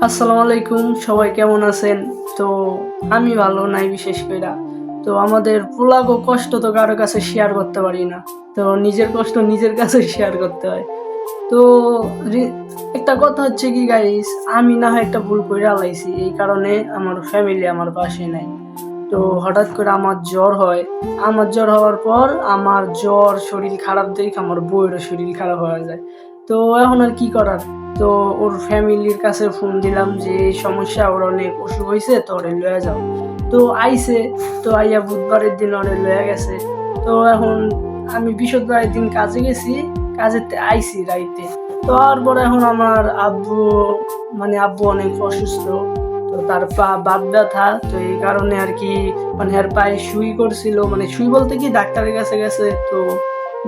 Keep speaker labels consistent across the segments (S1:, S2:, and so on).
S1: আসসালামু আলাইকুম, সবাই কেমন আছেন? তো আমি ভালো নাই বিশেষ কইরা। তো আমাদের পোলাগো কষ্ট তো কারো কাছে শেয়ার করতে পারি না। তো নিজের কষ্ট নিজের কাছে শেয়ার করতে হয়। তো রি একটা কথা হচ্ছে কি গাইস, আমি না হয় একটা ভুল কইরা লাইছি। এই কারণে আমার ফ্যামিলি আমার পাশে নাই। তো হঠাৎ করে আমার জ্বর হয়। আমার জ্বর হওয়ার পর আমার জ্বর, শরীর খারাপ দেখে আমার বউয়েরও শরীর খারাপ হয়ে যায়। তো এখন আর কি করার? তো ওর ফ্যামিলির কাছে ফোন দিলাম যে, "এই সমস্যা, ওর অনেক অসুখ হইছে, তো ওরে লইয়া যাও।" তো আইছে, তো আইয়া বুধবারের দিন ওরে লইয়া গেছে। তো এখন আমি বৃহস্পতিবারের দিন কাজে গেছি, কাজেতে আইছি রাইতে। তো হওয়ার পরে এখন আমার আব্বু অনেক অসুস্থ। তো তার বাত ব্যথা। তো এই কারণে আরকি এর পায়ে সুই করছিল। সুই বলতে কি, ডাক্তারের কাছে গেছে। তো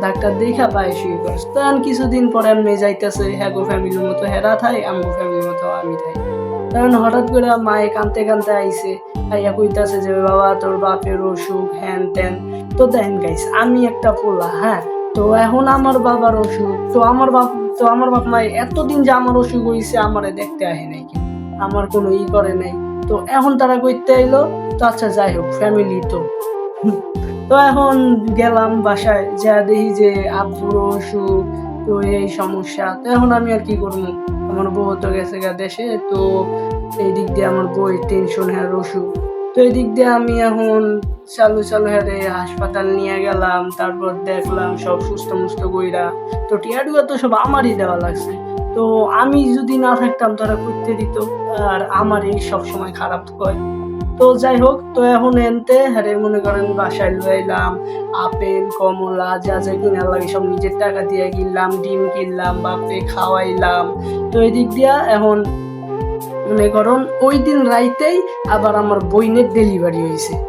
S1: ডাক্তার দেইখা পায়ে সুই করছে। তো এখন কিছুদিন পরে এমনি যাইতেছে। হ্যাগো ফ্যামিলির মতো হেরা থাই, আমগো ফ্যামিলির মতো আমি থাই। তখন হঠাৎ করে মায়ে কাঁদতে কাঁদতে আইছে। আইয়া কইতাছে যে, "বাবা, তোর বাপের অসুখ, হ্যান ত্যান।" তো দেখেন গাইস, আমি একটা পোলা, হ্যাঁ? তো এখন আমার বাবার অসুখ। তো আমার বাপ মা এতদিন যে আমার অসুখ হইছে আমারে দেখতে আহে নাই কেন? আমার কোনো করে নাই। তো এখন তারা কইতে আইলো। তো আচ্ছা, যাই হোক, ফ্যামিলি তো। তো এখন গেলাম বাসায়, যায়া দেখি যে আব্বুর অসুখ, তো এই সমস্যা। তো এখন আমি আর কি করবো? আমার বউ তো গেছে গা দেশে। তো এই দিক দিয়ে আমার বউয়ের টেনশন, হ্যাঁ অসুখ। তো এদিক দিয়ে আমি এখন চালু হ্যারে হাসপাতাল নিয়ে গেলাম। তারপর দেখলাম সব সুস্থ-মুস্থ কইরা। তো টিয়া-টুয়া তো সব আমারই দেওয়া লাগছে। তো আমি যদি না থাকতাম তারা কইতে দিত। আর আমারই সবসময় খারাপ কয়। তো যাই হোক, তো এখন এনতে হ্যারে মনে করেন বাসায় লই আইলাম। আপেল, কমলা যা কিনার লাগে সব নিজের টাকা দিয়ে কিনলাম। ডিম কিনলাম, বাপরে খাওয়াইলাম। তো এদিক দিয়া এখন মনে করুন ওইদিন রাইতেই আবার আমার বইনের ডেলিভারি হইছে।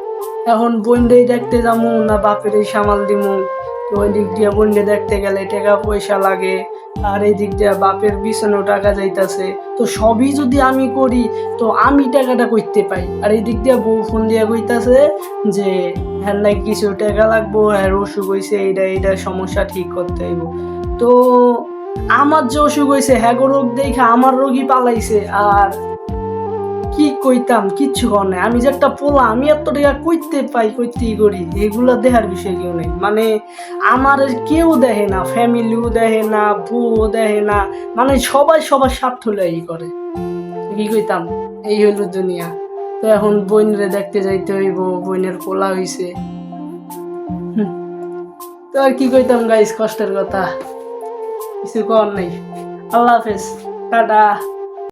S1: এখন বইনডেই দেখতে যামু না বাপেরই সামাল দিমু? তো ওই দিক দিয়া বইনডে দেখতে গেলে টাকা পয়সা লাগে। আর এই দিক দিয়া বাপের পিছনেও টাকা যাইতাছে। তো সবই যদি আমি করি, তো আমি টাকাটা কইতে পাই। আর এই দিক দিয়া বউ ফোন দিয়া কইতাছে যে, হ্যাঁ নাকি কিছু টাকা লাগবো, হ্যাঁ অসুখ হইছে, এইটা সমস্যা ঠিক করতে হইব। তো আমার যে অসুখ হইছে, হ্যাগো রোগ দেইখা আমার রোগী পালাইছে। আর কি কইতাম, কিচ্ছু কর নাই। আমি যে একটা পোলা, আমি এত টাকা কইতে পাই, কইতেই করি। এগুলা দেখার বিষয় কেউ নেই। আমার কেউ দেখে না, ফ্যামিলিও দেখে না, বউও দেখে না। সবাই সবার স্বার্থ লইয়াই করে। কি কইতাম? এই হইলো দুনিয়া। তো এখন বইনরে দেখতে যাইতে হইব, বইনের পোলা হইছে। হুম, তো আর কি কইতাম গাইস, কষ্টের কথা। কিছু কর নাই। আল্লাহ হাফেজ, টাটা।